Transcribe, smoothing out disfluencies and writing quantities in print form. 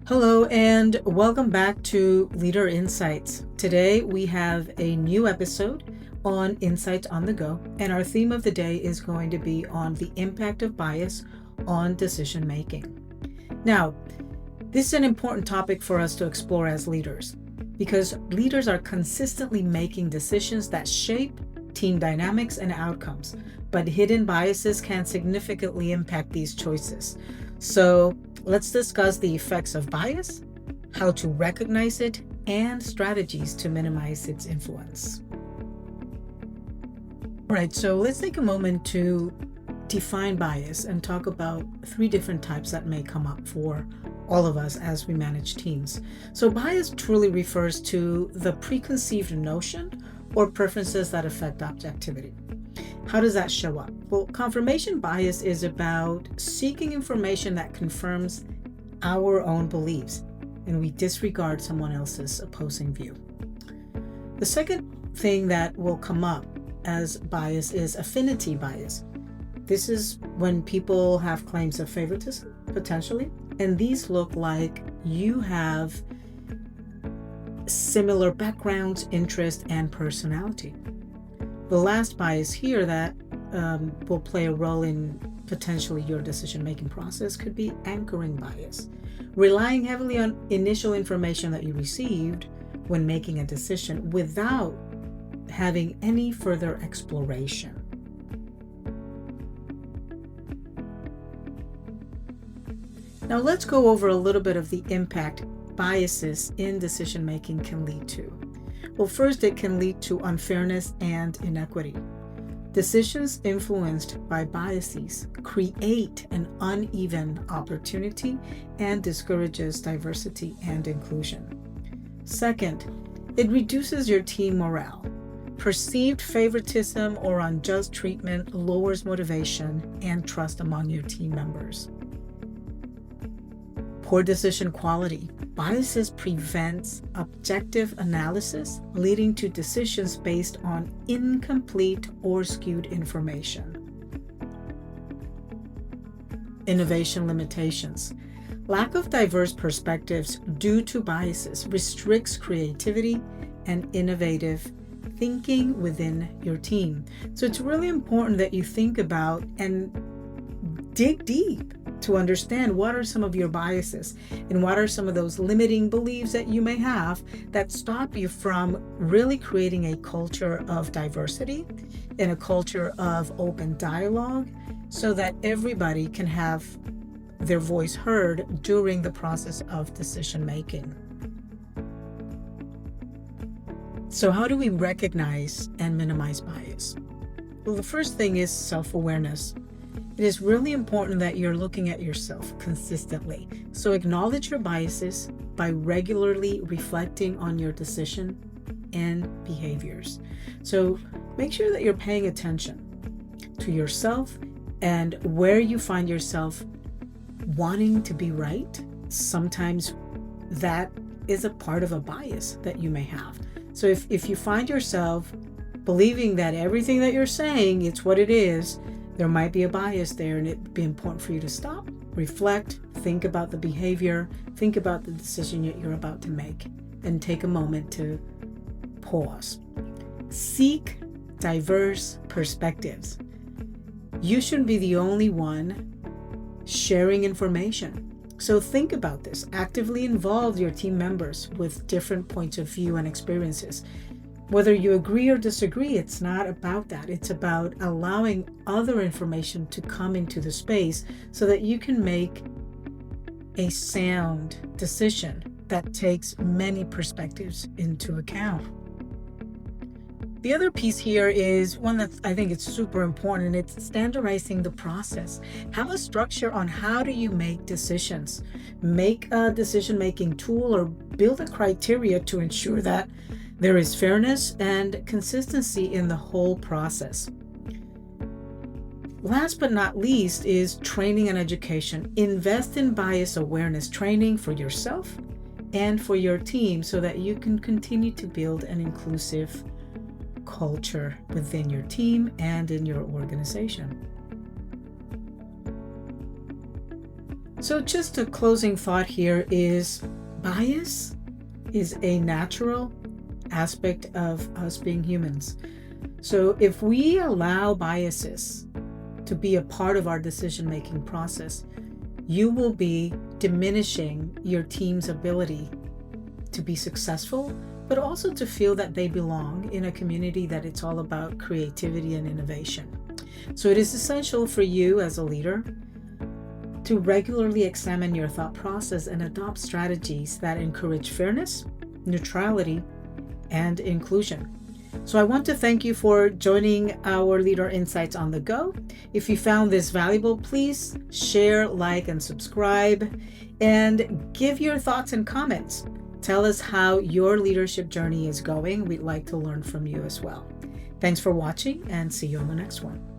Hello and welcome back to Leader Insights. Today we have a new episode on Insights on the Go, and our theme of the day is going to be on the impact of bias on decision making. Now, this is an important topic for us to explore as leaders because leaders are consistently making decisions that shape team dynamics and outcomes, but hidden biases can significantly impact these choices. So let's discuss the effects of bias, how to recognize it, and strategies to minimize its influence. All right, so let's take a moment to define bias and talk about three different types that may come up for all of us as we manage teams. So bias truly refers to the preconceived notion or preferences that affect objectivity. How does that show up? Well, confirmation bias is about seeking information that confirms our own beliefs, and we disregard someone else's opposing view. The second thing that will come up as bias is affinity bias. This is when people have claims of favoritism, potentially, and these look like you have similar backgrounds, interests, and personality. The last bias here that will play a role in potentially your decision-making process could be anchoring bias, relying heavily on initial information that you received when making a decision without having any further exploration. Now let's go over a little bit of the impact biases in decision-making can lead to. Well, first, it can lead to unfairness and inequity. Decisions influenced by biases create an uneven opportunity and discourages diversity and inclusion. Second, it reduces your team morale. Perceived favoritism or unjust treatment lowers motivation and trust among your team members. Poor decision quality. Biases prevents objective analysis, leading to decisions based on incomplete or skewed information. Innovation limitations. Lack of diverse perspectives due to biases restricts creativity and innovative thinking within your team. So it's really important that you think about and dig deep to understand what are some of your biases and what are some of those limiting beliefs that you may have that stop you from really creating a culture of diversity and a culture of open dialogue so that everybody can have their voice heard during the process of decision making. So how do we recognize and minimize bias? Well, the first thing is self-awareness. It is really important that you're looking at yourself consistently. So acknowledge your biases by regularly reflecting on your decision and behaviors. So make sure that you're paying attention to yourself and where you find yourself wanting to be right. Sometimes that is a part of a bias that you may have. So if you find yourself believing that everything that you're saying, it's what it is, there might be a bias there, and it'd be important for you to stop, reflect, think about the behavior, think about the decision that you're about to make, and take a moment to pause. Seek diverse perspectives. You shouldn't be the only one sharing information. So think about this. Actively involve your team members with different points of view and experiences. Whether you agree or disagree, it's not about that. It's about allowing other information to come into the space so that you can make a sound decision that takes many perspectives into account. The other piece here is one that I think it's super important, and it's standardizing the process. Have a structure on how do you make decisions. Make a decision-making tool or build a criteria to ensure that there is fairness and consistency in the whole process. Last but not least is training and education. Invest in bias awareness training for yourself and for your team so that you can continue to build an inclusive culture within your team and in your organization. So just a closing thought here is bias is a natural aspect of us being humans. So if we allow biases to be a part of our decision-making process, you will be diminishing your team's ability to be successful, but also to feel that they belong in a community that it's all about creativity and innovation. So it is essential for you as a leader to regularly examine your thought process and adopt strategies that encourage fairness, neutrality, and inclusion. So I want to thank you for joining our Leader Insights on the Go. If you found this valuable, please share, like, and subscribe, and give your thoughts and comments. Tell us how your leadership journey is going. We'd like to learn from you as well. Thanks for watching, and see you on the next one.